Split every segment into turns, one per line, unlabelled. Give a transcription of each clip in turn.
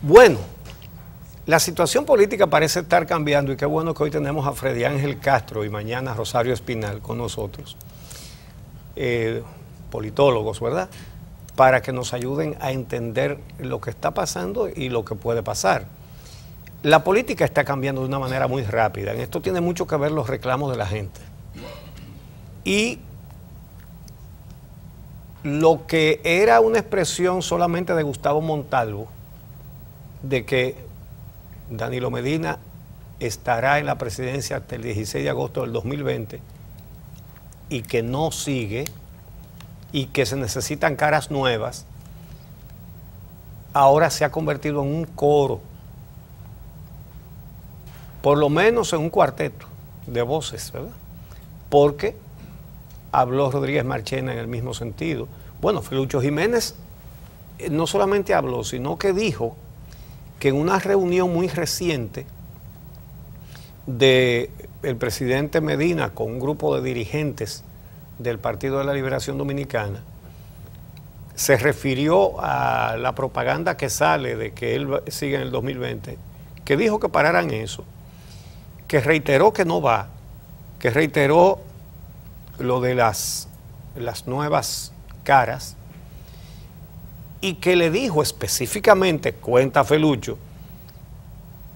Bueno, la situación política parece estar cambiando y qué bueno que hoy tenemos a Freddy Ángel Castro y mañana a Rosario Espinal con nosotros, politólogos, ¿verdad?, para que nos ayuden a entender lo que está pasando y lo que puede pasar. La política está cambiando de una manera muy rápida. En esto tiene mucho que ver los reclamos de la gente. Y lo que era una expresión solamente de Gustavo Montalvo, de que Danilo Medina estará en la presidencia hasta el 16 de agosto del 2020 y que no sigue y que se necesitan caras nuevas, ahora se ha convertido en un coro, por lo menos en un cuarteto de voces, ¿verdad? Porque habló Rodríguez Marchena en el mismo sentido. Bueno, Felucho Jiménez no solamente habló, sino que dijo que en una reunión muy reciente del presidente Medina con un grupo de dirigentes del Partido de la Liberación Dominicana, se refirió a la propaganda que sale de que él sigue en el 2020, que dijo que pararan eso, que reiteró que no va, que reiteró lo de las nuevas caras y que le dijo específicamente, cuenta Felucho,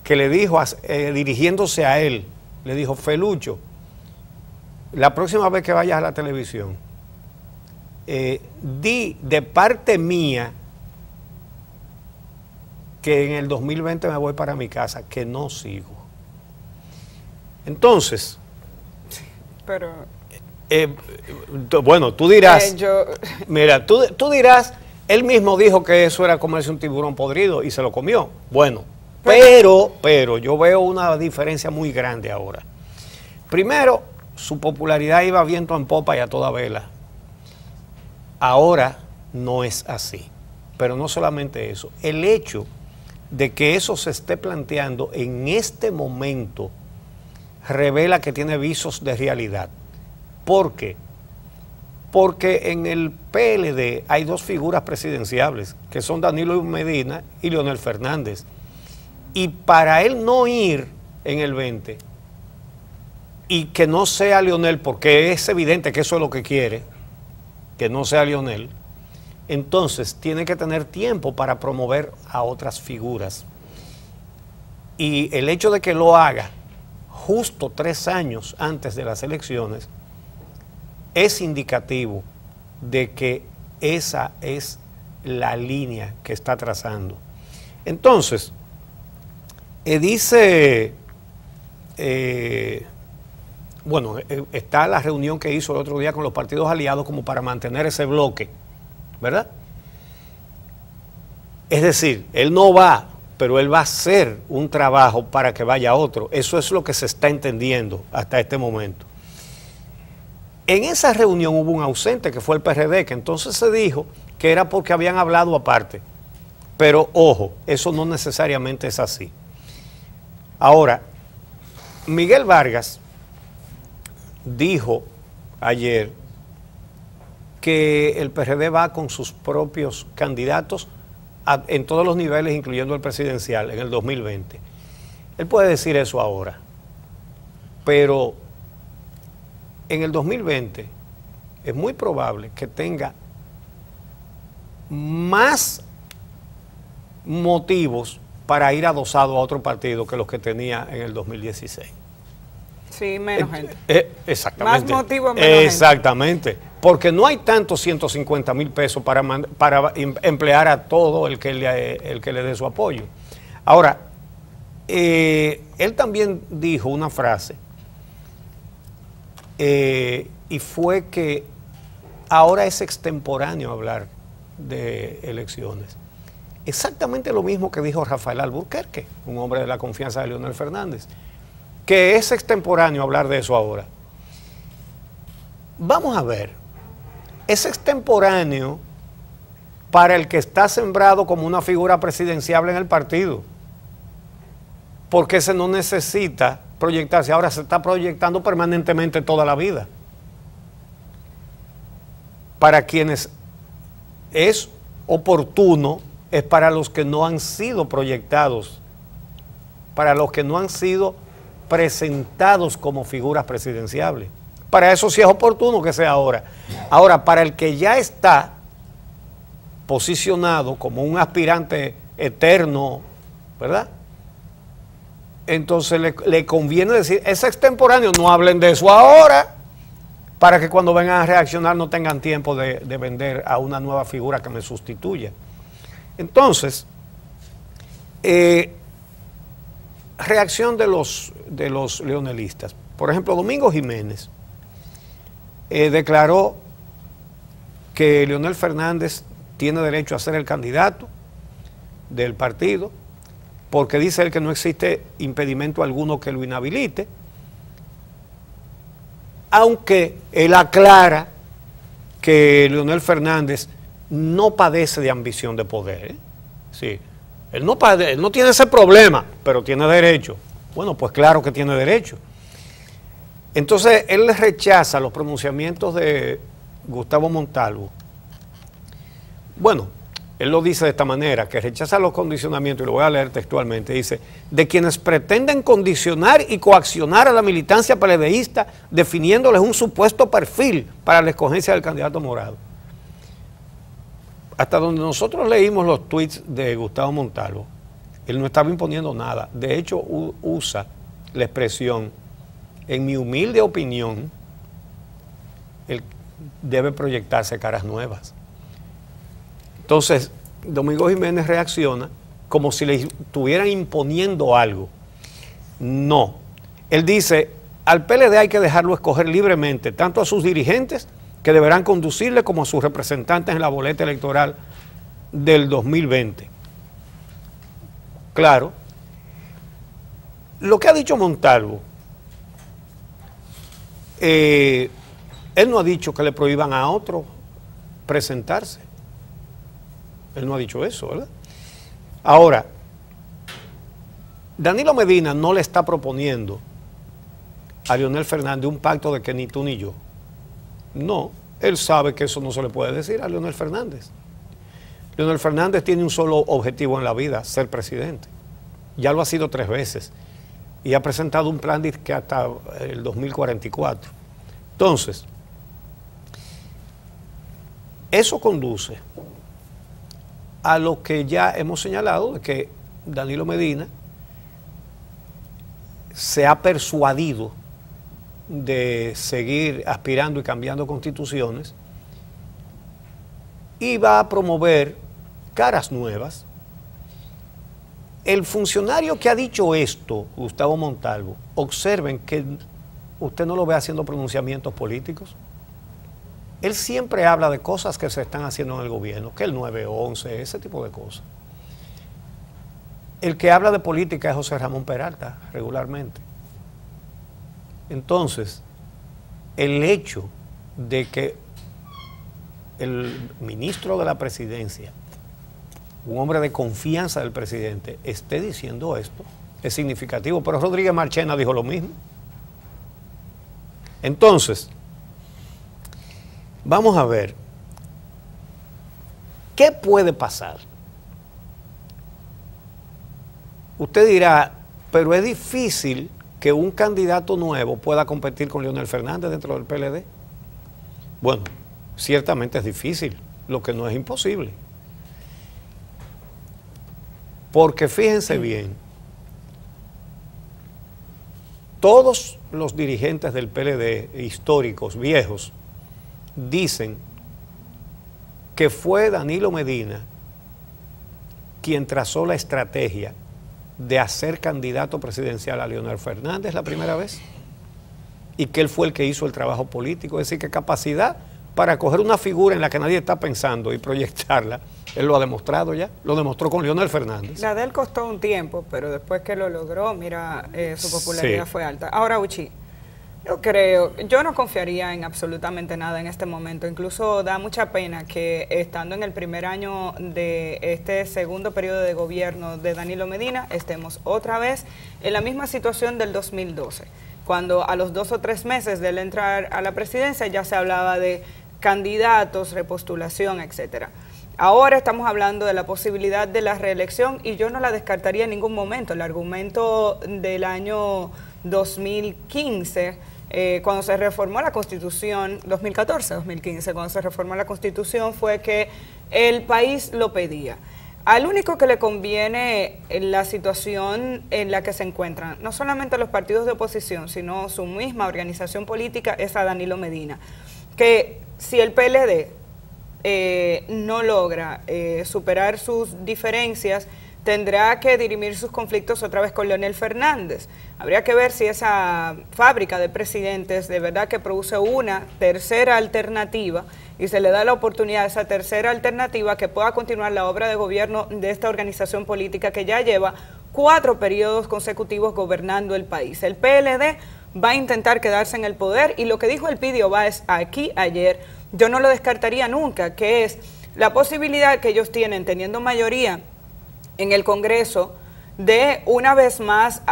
que le dijo, dirigiéndose a él, le dijo: Felucho, la próxima vez que vayas a la televisión, di de parte mía que en el 2020 me voy para mi casa, que no sigo. Entonces,
pero
bueno, tú dirás, mira, tú dirás, él mismo dijo que eso era comerse un tiburón podrido y se lo comió. Bueno, pero yo veo una diferencia muy grande ahora. Primero, su popularidad iba viento en popa y a toda vela. Ahora no es así. Pero no solamente eso, el hecho de que eso se esté planteando en este momento revela que tiene visos de realidad. ¿Por qué? Porque en el PLD hay dos figuras presidenciables, que son Danilo Medina y Leonel Fernández. Y para él no ir en el 20 y que no sea Leonel, porque es evidente que eso es lo que quiere, que no sea Leonel, entonces tiene que tener tiempo para promover a otras figuras. Y el hecho de que lo haga justo 3 años antes de las elecciones es indicativo de que esa es la línea que está trazando. Entonces, dice, bueno, está la reunión que hizo el otro día con los partidos aliados como para mantener ese bloque, ¿verdad? Es decir, él no va, pero él va a hacer un trabajo para que vaya otro. Eso es lo que se está entendiendo hasta este momento. En esa reunión hubo un ausente que fue el PRD, que entonces se dijo que era porque habían hablado aparte. Pero ojo, eso no necesariamente es así. Ahora, Miguel Vargas dijo ayer que el PRD va con sus propios candidatos en todos los niveles, incluyendo el presidencial, en el 2020. Él puede decir eso ahora, pero en el 2020 es muy probable que tenga más motivos para ir adosado a otro partido que los que tenía en el 2016.
Sí, menos gente.
Exactamente.
Más motivos, menos
exactamente. Gente. Porque no hay tantos 150,000 pesos para emplear a todo el que le dé su apoyo. Ahora, él también dijo una frase, y fue que ahora es extemporáneo hablar de elecciones. Exactamente lo mismo que dijo Rafael Alburquerque, un hombre de la confianza de Leonel Fernández, que es extemporáneo hablar de eso ahora. Vamos a ver, es extemporáneo para el que está sembrado como una figura presidenciable en el partido, porque ese no necesita proyectarse, ahora se está proyectando permanentemente toda la vida. Para quienes es oportuno es para los que no han sido proyectados, para los que no han sido presentados como figuras presidenciables. Para eso sí es oportuno que sea ahora. Ahora, para el que ya está posicionado como un aspirante eterno, ¿verdad? Entonces le conviene decir, es extemporáneo, no hablen de eso ahora, para que cuando vengan a reaccionar no tengan tiempo de vender a una nueva figura que me sustituya. Entonces, reacción de los leonelistas. Por ejemplo, Domingo Jiménez declaró que Leonel Fernández tiene derecho a ser el candidato del partido, porque dice él que no existe impedimento alguno que lo inhabilite, aunque él aclara que Leonel Fernández no padece de ambición de poder. Sí, él no tiene ese problema, pero tiene derecho. Bueno, pues claro que tiene derecho. Entonces, él rechaza los pronunciamientos de Gustavo Montalvo. Bueno, él lo dice de esta manera, que rechaza los condicionamientos, y lo voy a leer textualmente, dice, de quienes pretenden condicionar y coaccionar a la militancia peledeísta, definiéndoles un supuesto perfil para la escogencia del candidato Morado. Hasta donde nosotros leímos los tweets de Gustavo Montalvo, él no estaba imponiendo nada. De hecho, usa la expresión, en mi humilde opinión, él debe proyectarse caras nuevas. Entonces, Domingo Jiménez reacciona como si le estuvieran imponiendo algo. No. Él dice, al PLD hay que dejarlo escoger libremente, tanto a sus dirigentes, que deberán conducirle, como a sus representantes en la boleta electoral del 2020. Claro. Lo que ha dicho Montalvo, él no ha dicho que le prohíban a otro presentarse. Él no ha dicho eso, ¿verdad? Ahora, Danilo Medina no le está proponiendo a Leonel Fernández un pacto de que ni tú ni yo. No, él sabe que eso no se le puede decir a Leonel Fernández. Leonel Fernández tiene un solo objetivo en la vida, ser presidente. Ya lo ha sido 3 veces. Y ha presentado un plan de que hasta el 2044. Entonces, eso conduce a lo que ya hemos señalado, de que Danilo Medina se ha persuadido de seguir aspirando y cambiando constituciones y va a promover caras nuevas. El funcionario que ha dicho esto, Gustavo Montalvo, observen que usted no lo ve haciendo pronunciamientos políticos. Él siempre habla de cosas que se están haciendo en el gobierno, que el 911, ese tipo de cosas. El que habla de política es José Ramón Peralta, regularmente. Entonces, el hecho de que el ministro de la presidencia, un hombre de confianza del presidente, esté diciendo esto, es significativo. Pero Rodríguez Marchena dijo lo mismo. Entonces, vamos a ver, ¿qué puede pasar? Usted dirá, pero es difícil que un candidato nuevo pueda competir con Leonel Fernández dentro del PLD. Bueno, ciertamente es difícil, lo que no es imposible. Porque fíjense bien, todos los dirigentes del PLD, históricos, viejos, dicen que fue Danilo Medina quien trazó la estrategia de hacer candidato presidencial a Leonel Fernández la primera vez, y que él fue el que hizo el trabajo político. Es decir, que capacidad para coger una figura en la que nadie está pensando y proyectarla, él lo ha demostrado ya, lo demostró con Leonel Fernández.
La de él costó un tiempo, pero después que lo logró, mira, su popularidad fue alta. Ahora, Uchi, yo no confiaría en absolutamente nada en este momento. Incluso da mucha pena que estando en el primer año de este segundo periodo de gobierno de Danilo Medina, estemos otra vez en la misma situación del 2012, cuando a los 2 o 3 meses de él entrar a la presidencia ya se hablaba de candidatos, repostulación, etcétera. Ahora estamos hablando de la posibilidad de la reelección y yo no la descartaría en ningún momento. El argumento del año 2015, cuando se reformó la Constitución, 2014-2015, cuando se reformó la Constitución, fue que el país lo pedía. Al único que le conviene la situación en la que se encuentran, no solamente los partidos de oposición, sino su misma organización política, es a Danilo Medina, que si el PLD no logra superar sus diferencias, tendrá que dirimir sus conflictos otra vez con Leonel Fernández. Habría que ver si esa fábrica de presidentes de verdad que produce una tercera alternativa y se le da la oportunidad a esa tercera alternativa que pueda continuar la obra de gobierno de esta organización política que ya lleva 4 periodos consecutivos gobernando el país. El PLD va a intentar quedarse en el poder y lo que dijo Elpidio Báez aquí ayer, yo no lo descartaría nunca, que es la posibilidad que ellos tienen, teniendo mayoría en el Congreso, de una vez más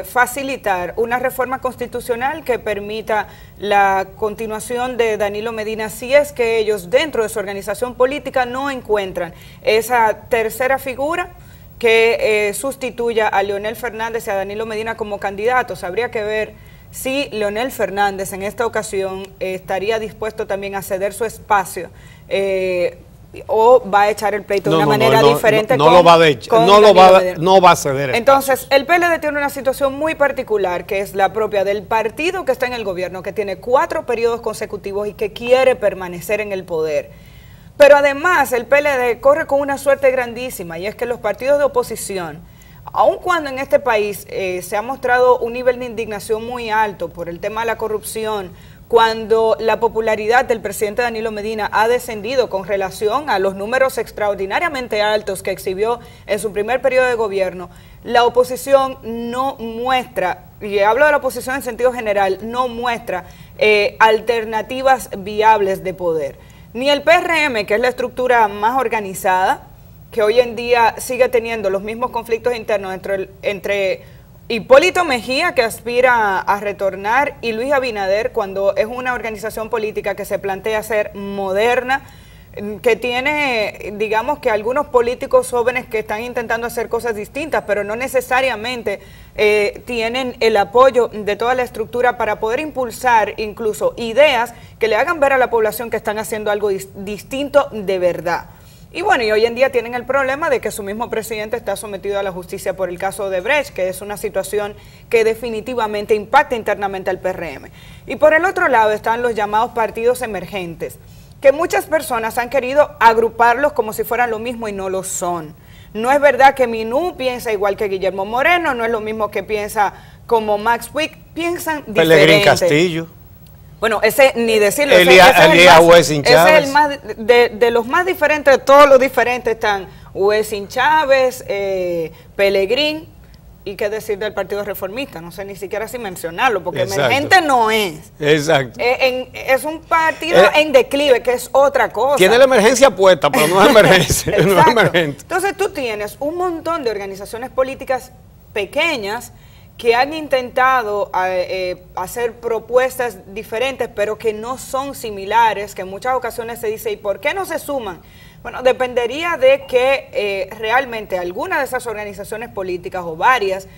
facilitar una reforma constitucional que permita la continuación de Danilo Medina si es que ellos dentro de su organización política no encuentran esa tercera figura que sustituya a Leonel Fernández y a Danilo Medina como candidatos. Habría que ver si Leonel Fernández en esta ocasión estaría dispuesto también a ceder su espacio o va a echar el pleito de una manera diferente.
No va a ceder.
Entonces, el PLD tiene una situación muy particular, que es la propia del partido que está en el gobierno, que tiene 4 periodos consecutivos y que quiere permanecer en el poder. Pero además, el PLD corre con una suerte grandísima, y es que los partidos de oposición, aun cuando en este país se ha mostrado un nivel de indignación muy alto por el tema de la corrupción, cuando la popularidad del presidente Danilo Medina ha descendido con relación a los números extraordinariamente altos que exhibió en su primer periodo de gobierno, la oposición no muestra, y hablo de la oposición en sentido general, no muestra alternativas viables de poder. Ni el PRM, que es la estructura más organizada, que hoy en día sigue teniendo los mismos conflictos internos entre Hipólito Mejía, que aspira a retornar, y Luis Abinader, cuando es una organización política que se plantea ser moderna, que tiene, digamos que algunos políticos jóvenes que están intentando hacer cosas distintas, pero no necesariamente tienen el apoyo de toda la estructura para poder impulsar incluso ideas que le hagan ver a la población que están haciendo algo distinto de verdad. Y bueno, y hoy en día tienen el problema de que su mismo presidente está sometido a la justicia por el caso de Brecht, que es una situación que definitivamente impacta internamente al PRM. Y por el otro lado están los llamados partidos emergentes, que muchas personas han querido agruparlos como si fueran lo mismo y no lo son. No es verdad que Minú piensa igual que Guillermo Moreno, no es lo mismo que piensa como Max Wick, piensan diferente.
Pelegrín Castillo.
Bueno, ese ni decirlo.
Elías Huesín Chávez.
Ese es el más, de los más diferentes, de todos los diferentes están Huesín Chávez, Pelegrín, y qué decir del Partido Reformista, no sé ni siquiera si mencionarlo, porque exacto, emergente no es.
Exacto.
Es un partido en declive, que es otra cosa.
Tiene la emergencia puesta, pero no es emergencia. No es emergente.
Entonces tú tienes un montón de organizaciones políticas pequeñas que han intentado hacer propuestas diferentes, pero que no son similares, que en muchas ocasiones se dice, ¿y por qué no se suman? Bueno, dependería de que realmente alguna de esas organizaciones políticas o varias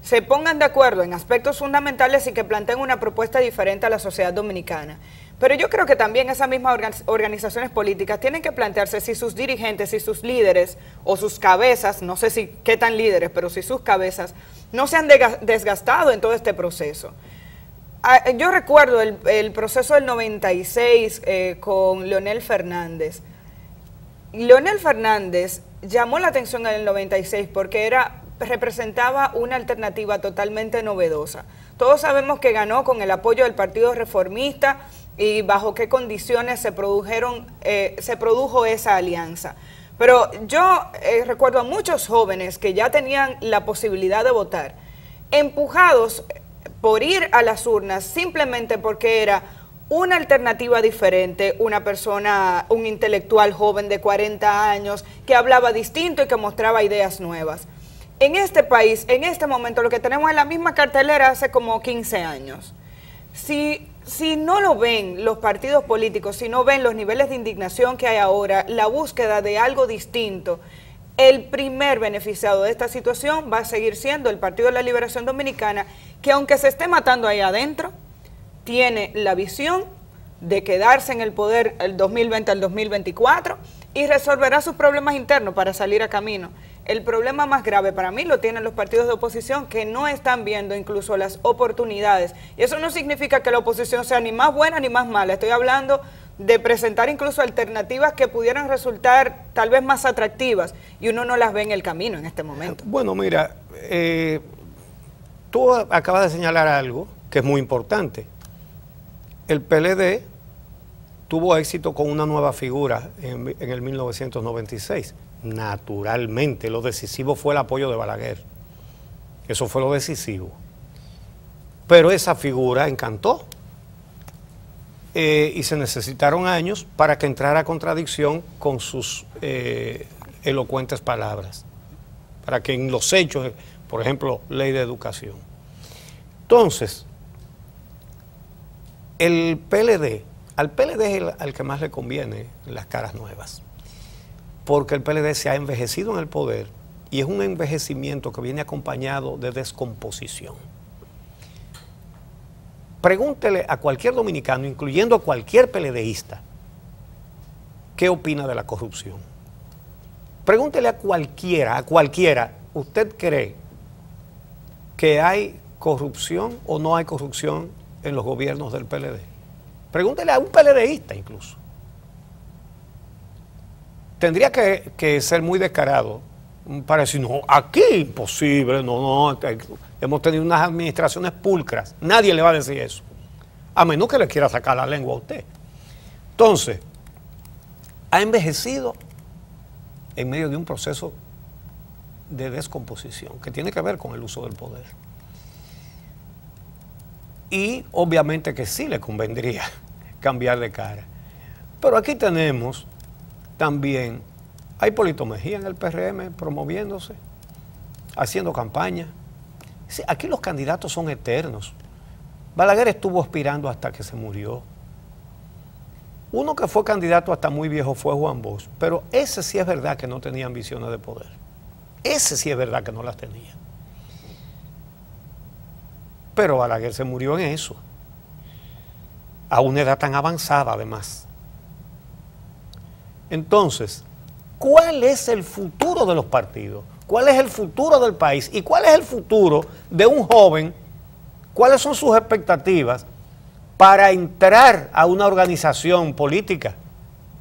se pongan de acuerdo en aspectos fundamentales y que planteen una propuesta diferente a la sociedad dominicana. Pero yo creo que también esas mismas organizaciones políticas tienen que plantearse si sus dirigentes, si sus líderes o sus cabezas, no sé si qué tan líderes, pero si sus cabezas no se han desgastado en todo este proceso. Yo recuerdo el proceso del 96 con Leonel Fernández. Leonel Fernández llamó la atención en el 96 porque representaba una alternativa totalmente novedosa. Todos sabemos que ganó con el apoyo del Partido Reformista y bajo qué condiciones se produjo esa alianza. Pero yo recuerdo a muchos jóvenes que ya tenían la posibilidad de votar, empujados por ir a las urnas simplemente porque era una alternativa diferente, una persona, un intelectual joven de 40 años que hablaba distinto y que mostraba ideas nuevas. En este país, en este momento, lo que tenemos es la misma cartelera hace como 15 años. Si si no lo ven los partidos políticos, si no ven los niveles de indignación que hay ahora, la búsqueda de algo distinto, el primer beneficiado de esta situación va a seguir siendo el Partido de la Liberación Dominicana, que aunque se esté matando ahí adentro, tiene la visión de quedarse en el poder el 2020 al 2024 y resolverá sus problemas internos para salir a camino. El problema más grave para mí lo tienen los partidos de oposición, que no están viendo incluso las oportunidades. Y eso no significa que la oposición sea ni más buena ni más mala. Estoy hablando de presentar incluso alternativas que pudieran resultar tal vez más atractivas, y uno no las ve en el camino en este momento.
Bueno, mira, tú acabas de señalar algo que es muy importante. El PLD tuvo éxito con una nueva figura en el 1996. Naturalmente, lo decisivo fue el apoyo de Balaguer. Eso fue lo decisivo. Pero esa figura encantó. Y se necesitaron años para que entrara a contradicción con sus elocuentes palabras. Para que en los hechos, por ejemplo, ley de educación. Entonces, el PLD, al PLD es al que más le conviene las caras nuevas, porque el PLD se ha envejecido en el poder y es un envejecimiento que viene acompañado de descomposición. Pregúntele a cualquier dominicano, incluyendo a cualquier PLDista, qué opina de la corrupción. Pregúntele a cualquiera, ¿usted cree que hay corrupción o no hay corrupción en los gobiernos del PLD? Pregúntele a un PLDista incluso. Tendría que ser muy descarado para decir, no, aquí imposible, no, hemos tenido unas administraciones pulcras. Nadie le va a decir eso, a menos que le quiera sacar la lengua a usted. Entonces, ha envejecido en medio de un proceso de descomposición que tiene que ver con el uso del poder. Y obviamente que sí le convendría cambiar de cara. Pero aquí tenemos también a Hipólito Mejía en el PRM promoviéndose, haciendo campaña. Sí, aquí los candidatos son eternos. Balaguer estuvo aspirando hasta que se murió. Uno que fue candidato hasta muy viejo fue Juan Bosch, pero ese sí es verdad que no tenía ambiciones de poder. Ese sí es verdad que no las tenía. Pero Balaguer se murió en eso, a una edad tan avanzada además. Entonces, ¿cuál es el futuro de los partidos? ¿Cuál es el futuro del país? ¿Y cuál es el futuro de un joven? ¿Cuáles son sus expectativas para entrar a una organización política?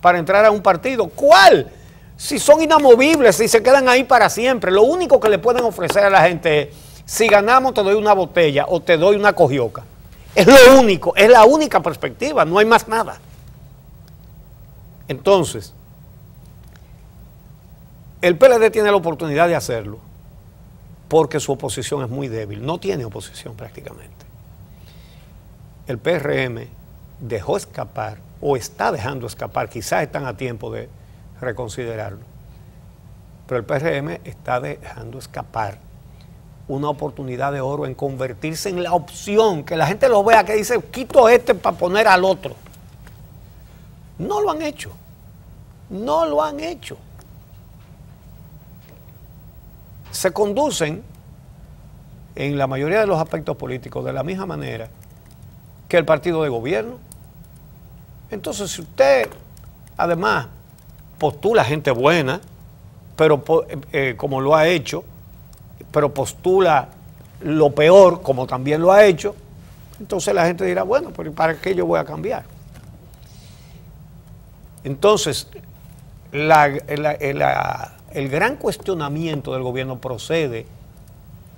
Para entrar a un partido. ¿Cuál? Si son inamovibles, si se quedan ahí para siempre. Lo único que le pueden ofrecer a la gente es: si ganamos te doy una botella o te doy una cojioca. Es lo único, es la única perspectiva, no hay más nada. Entonces, el PLD tiene la oportunidad de hacerlo porque su oposición es muy débil, no tiene oposición prácticamente. El PRM dejó escapar, o está dejando escapar, quizás están a tiempo de reconsiderarlo, pero el PRM está dejando escapar una oportunidad de oro en convertirse en la opción, que la gente lo vea, que dice, quito este para poner al otro. No lo han hecho. No lo han hecho. Se conducen en la mayoría de los aspectos políticos de la misma manera que el partido de gobierno. Entonces, si usted además postula gente buena, pero como lo ha hecho, pero postula lo peor, como también lo ha hecho, entonces la gente dirá, bueno, pero ¿para qué yo voy a cambiar? Entonces, el gran cuestionamiento del gobierno procede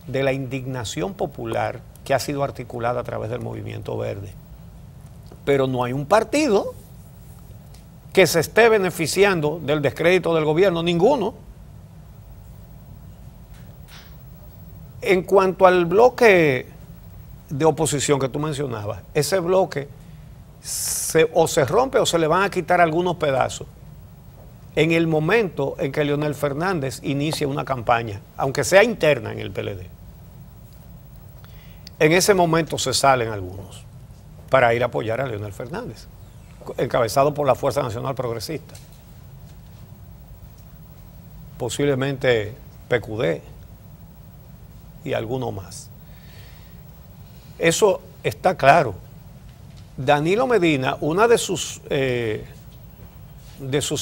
de la indignación popular que ha sido articulada a través del Movimiento Verde. Pero no hay un partido que se esté beneficiando del descrédito del gobierno, ninguno. En cuanto al bloque de oposición que tú mencionabas, ese bloque o se rompe o se le van a quitar algunos pedazos en el momento en que Leonel Fernández inicie una campaña, aunque sea interna en el PLD. En ese momento se salen algunos. para ir a apoyar a Leonel Fernández, encabezado por la Fuerza Nacional Progresista. Posiblemente PQD y alguno más. Eso está claro. Danilo Medina, una de sus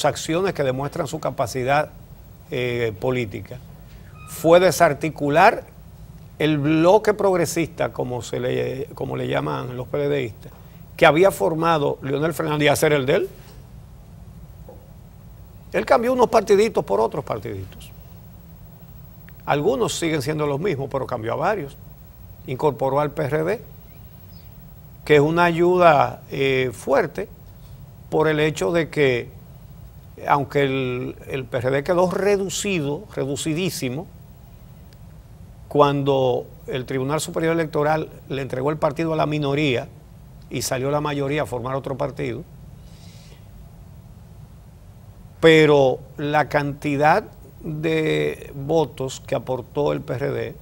acciones que demuestran su capacidad política, fue desarticular el bloque progresista, como le llaman los PLDistas, que había formado Leonel Fernández, y hacer el de él. Él cambió unos partiditos por otros partiditos. Algunos siguen siendo los mismos, pero cambió a varios. Incorporó al PRD, que es una ayuda fuerte por el hecho de que, aunque el PRD quedó reducidísimo, cuando el Tribunal Superior Electoral le entregó el partido a la minoría y salió la mayoría a formar otro partido, pero la cantidad de votos que aportó el PRD,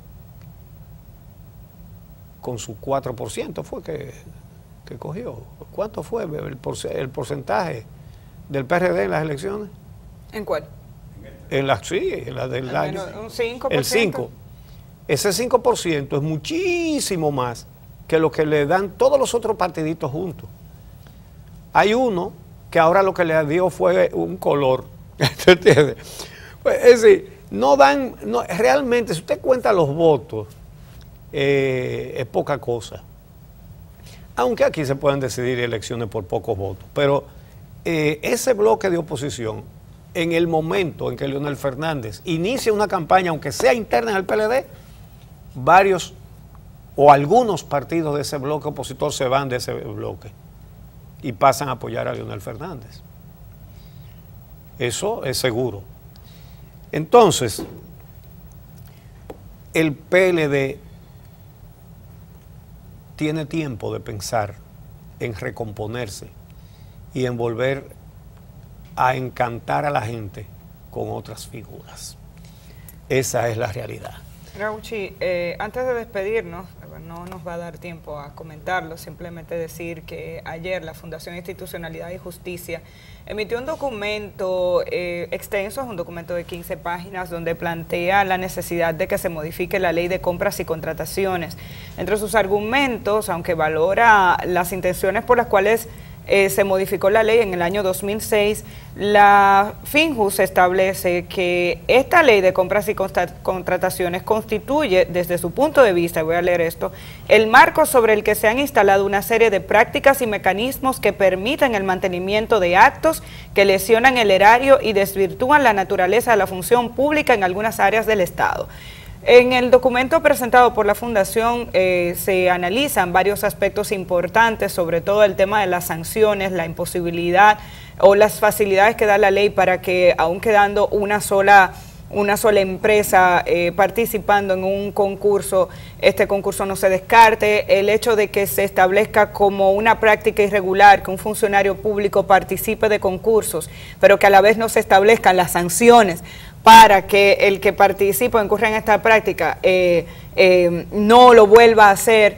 con su 4% fue que cogió. ¿Cuánto fue el porcentaje del PRD en las elecciones?
¿En cuál?
En la del año.
Un 5%.
El 5%. Ese 5% es muchísimo más que lo que le dan todos los otros partiditos juntos. Hay uno que ahora lo que le dio fue un color. ¿Entiendes? Pues, es decir, realmente, si usted cuenta los votos, es poca cosa. Aunque aquí se pueden decidir elecciones por pocos votos. Pero ese bloque de oposición, en el momento en que Leonel Fernández inicia una campaña, aunque sea interna en el PLD, varios o algunos partidos de ese bloque opositor se van de ese bloque y pasan a apoyar a Leonel Fernández. Eso es seguro. Entonces, el PLD tiene tiempo de pensar en recomponerse y en volver a encantar a la gente con otras figuras. Esa es la realidad.
Rauchi, antes de despedirnos, no nos va a dar tiempo a comentarlo, simplemente decir que ayer la Fundación Institucionalidad y Justicia emitió un documento extenso, es un documento de 15 páginas, donde plantea la necesidad de que se modifique la ley de compras y contrataciones. Entre sus argumentos, aunque valora las intenciones por las cuales se modificó la ley en el año 2006, la FinJus establece que esta ley de compras y contrataciones constituye, desde su punto de vista, voy a leer esto, el marco sobre el que se han instalado una serie de prácticas y mecanismos que permiten el mantenimiento de actos que lesionan el erario y desvirtúan la naturaleza de la función pública en algunas áreas del Estado. En el documento presentado por la Fundación se analizan varios aspectos importantes, sobre todo el tema de las sanciones, la imposibilidad o las facilidades que da la ley para que, aun quedando una sola empresa participando en un concurso, este concurso no se descarte, el hecho de que se establezca como una práctica irregular que un funcionario público participe de concursos, pero que a la vez no se establezcan las sanciones para que el que participa o incurra en esta práctica no lo vuelva a hacer.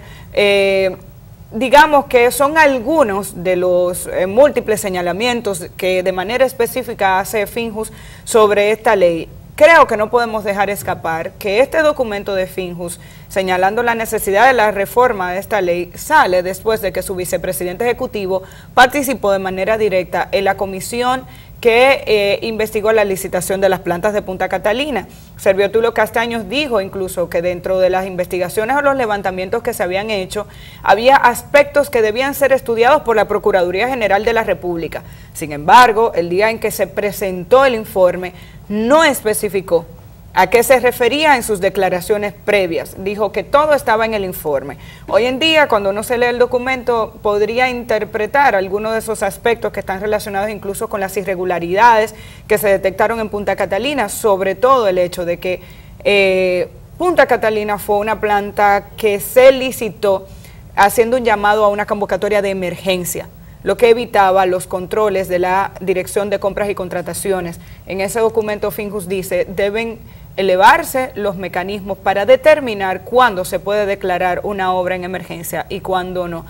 Digamos que son algunos de los múltiples señalamientos que de manera específica hace FinJus sobre esta ley. Creo que no podemos dejar escapar que este documento de FinJus, señalando la necesidad de la reforma de esta ley, sale después de que su vicepresidente ejecutivo participó de manera directa en la comisión que investigó la licitación de las plantas de Punta Catalina. Servio Tulio Castaños dijo incluso que dentro de las investigaciones o los levantamientos que se habían hecho, había aspectos que debían ser estudiados por la Procuraduría General de la República. Sin embargo, el día en que se presentó el informe, no especificó a qué se refería en sus declaraciones previas. Dijo que todo estaba en el informe. Hoy en día, cuando uno se lee el documento, podría interpretar algunos de esos aspectos que están relacionados incluso con las irregularidades que se detectaron en Punta Catalina, sobre todo el hecho de que Punta Catalina fue una planta que se licitó haciendo un llamado a una convocatoria de emergencia, lo que evitaba los controles de la Dirección de Compras y Contrataciones. En ese documento FinJus dice, deben elevarse los mecanismos para determinar cuándo se puede declarar una obra en emergencia y cuándo no.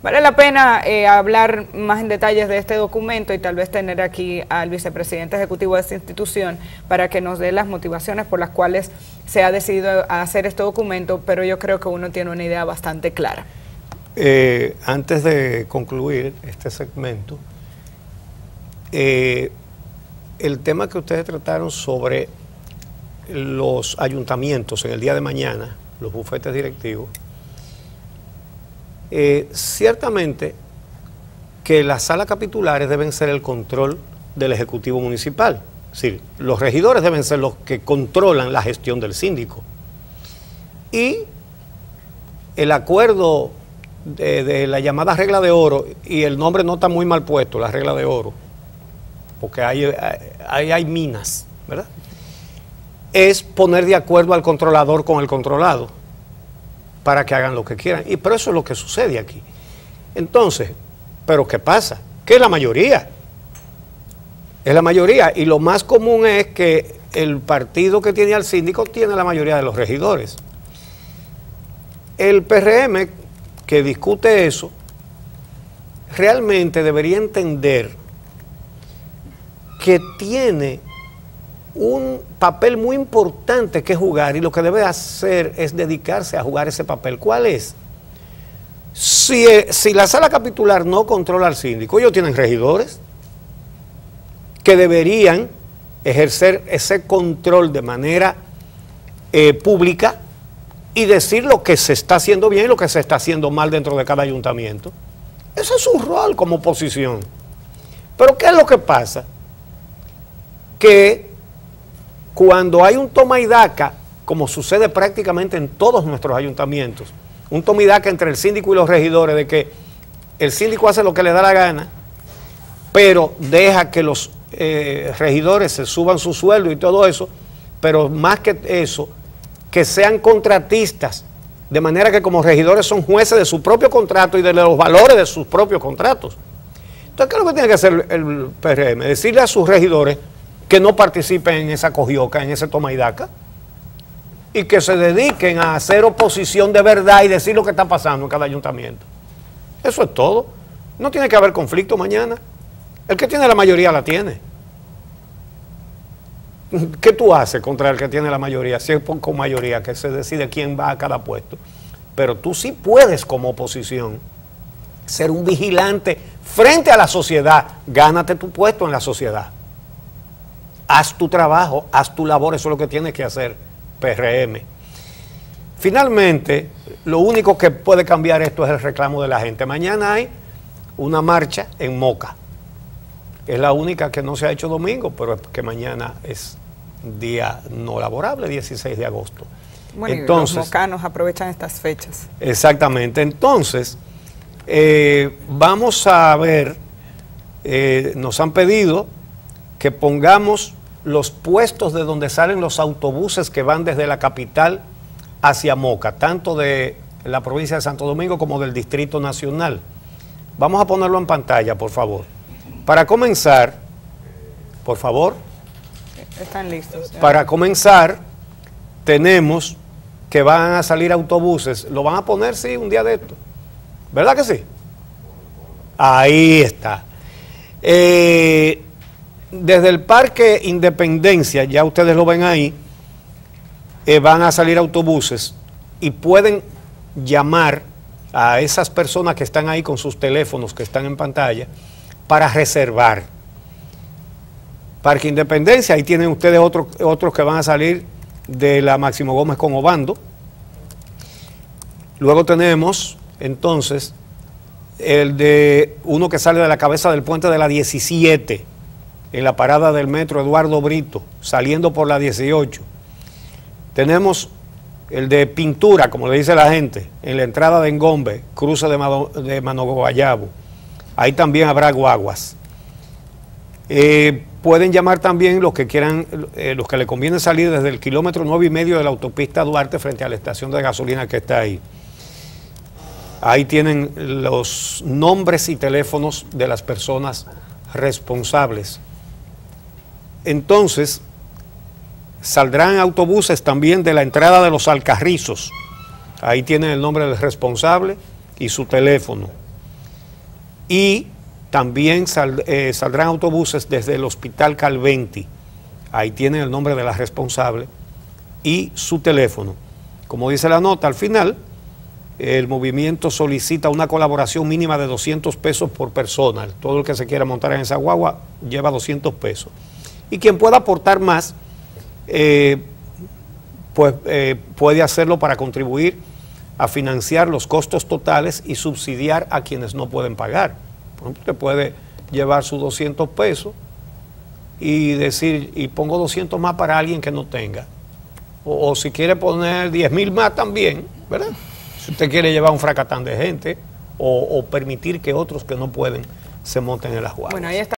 Vale la pena hablar más en detalles de este documento y tal vez tener aquí al vicepresidente ejecutivo de esta institución para que nos dé las motivaciones por las cuales se ha decidido hacer este documento, pero yo creo que uno tiene una idea bastante clara.
Antes de concluir este segmento, el tema que ustedes trataron sobre los ayuntamientos en el día de mañana, los bufetes directivos, ciertamente que las salas capitulares deben ser el control del Ejecutivo Municipal. Es decir, los regidores deben ser los que controlan la gestión del síndico. Y el acuerdo de la llamada regla de oro, y el nombre no está muy mal puesto, la regla de oro, porque hay minas, ¿verdad? Es poner de acuerdo al controlador con el controlado para que hagan lo que quieran. Pero eso es lo que sucede aquí. Entonces, ¿pero qué pasa? Que es la mayoría. Es la mayoría. Y lo más común es que el partido que tiene al síndico tiene la mayoría de los regidores. El PRM que discute eso realmente debería entender que tiene un papel muy importante que jugar y lo que debe hacer es dedicarse a jugar ese papel. ¿Cuál es? Si la sala capitular no controla al síndico, ellos tienen regidores que deberían ejercer ese control de manera pública y decir lo que se está haciendo bien y lo que se está haciendo mal dentro de cada ayuntamiento. Ese es su rol como oposición. Pero ¿qué es lo que pasa? Que cuando hay un toma y daca, como sucede prácticamente en todos nuestros ayuntamientos, un toma y daca entre el síndico y los regidores, de que el síndico hace lo que le da la gana, pero deja que los regidores se suban su sueldo y todo eso, pero más que eso, que sean contratistas, de manera que como regidores son jueces de su propio contrato y de los valores de sus propios contratos. Entonces, ¿qué es lo que tiene que hacer el PRM? Decirle a sus regidores que no participen en esa cogioca, en ese toma y daca, y que se dediquen a hacer oposición de verdad y decir lo que está pasando en cada ayuntamiento. Eso es todo. No tiene que haber conflicto mañana. El que tiene la mayoría la tiene. ¿Qué tú haces contra el que tiene la mayoría? Si es con mayoría que se decide quién va a cada puesto. Pero tú sí puedes como oposición ser un vigilante frente a la sociedad. Gánate tu puesto en la sociedad. Haz tu trabajo, haz tu labor, eso es lo que tienes que hacer, PRM. Finalmente, lo único que puede cambiar esto es el reclamo de la gente. Mañana hay una marcha en Moca. Es la única que no se ha hecho domingo, pero es que mañana es día no laborable, 16 de agosto.
Bueno, entonces, los mocanos aprovechan estas fechas.
Exactamente. Entonces, vamos a ver, nos han pedido que pongamos los puestos de donde salen los autobuses que van desde la capital hacia Moca, tanto de la provincia de Santo Domingo como del Distrito Nacional. Vamos a ponerlo en pantalla, por favor. Para comenzar, por favor.
Están listos. Ya.
Para comenzar, tenemos que van a salir autobuses. ¿Lo van a poner, sí, un día de esto? ¿Verdad que sí? Ahí está. Desde el Parque Independencia, ya ustedes lo ven ahí, van a salir autobuses y pueden llamar a esas personas que están ahí con sus teléfonos que están en pantalla para reservar. Parque Independencia, ahí tienen ustedes otros que van a salir de la Máximo Gómez con Obando. Luego tenemos entonces el de uno que sale de la cabeza del puente de la 17 en la parada del metro Eduardo Brito, saliendo por la 18. Tenemos el de Pintura, como le dice la gente, en la entrada de Engombe, cruce de Manoguayabo. Ahí también habrá guaguas. Pueden llamar también los que quieran, los que le conviene salir desde el kilómetro 9,5 de la autopista Duarte frente a la estación de gasolina que está ahí. Ahí tienen los nombres y teléfonos de las personas responsables. Entonces, saldrán autobuses también de la entrada de los Alcarrizos. Ahí tienen el nombre del responsable y su teléfono. Y también saldrán autobuses desde el Hospital Calventi. Ahí tienen el nombre de la responsable y su teléfono. Como dice la nota, al final, el movimiento solicita una colaboración mínima de 200 pesos por persona. Todo el que se quiera montar en esa guagua lleva 200 pesos. Y quien pueda aportar más, puede hacerlo para contribuir a financiar los costos totales y subsidiar a quienes no pueden pagar. Por ejemplo, usted puede llevar sus 200 pesos y decir, y pongo 200 más para alguien que no tenga. O si quiere poner 10,000 más también, ¿verdad? Si usted quiere llevar un fracatán de gente o permitir que otros que no pueden se monten en las guaguas.
Bueno, ahí está.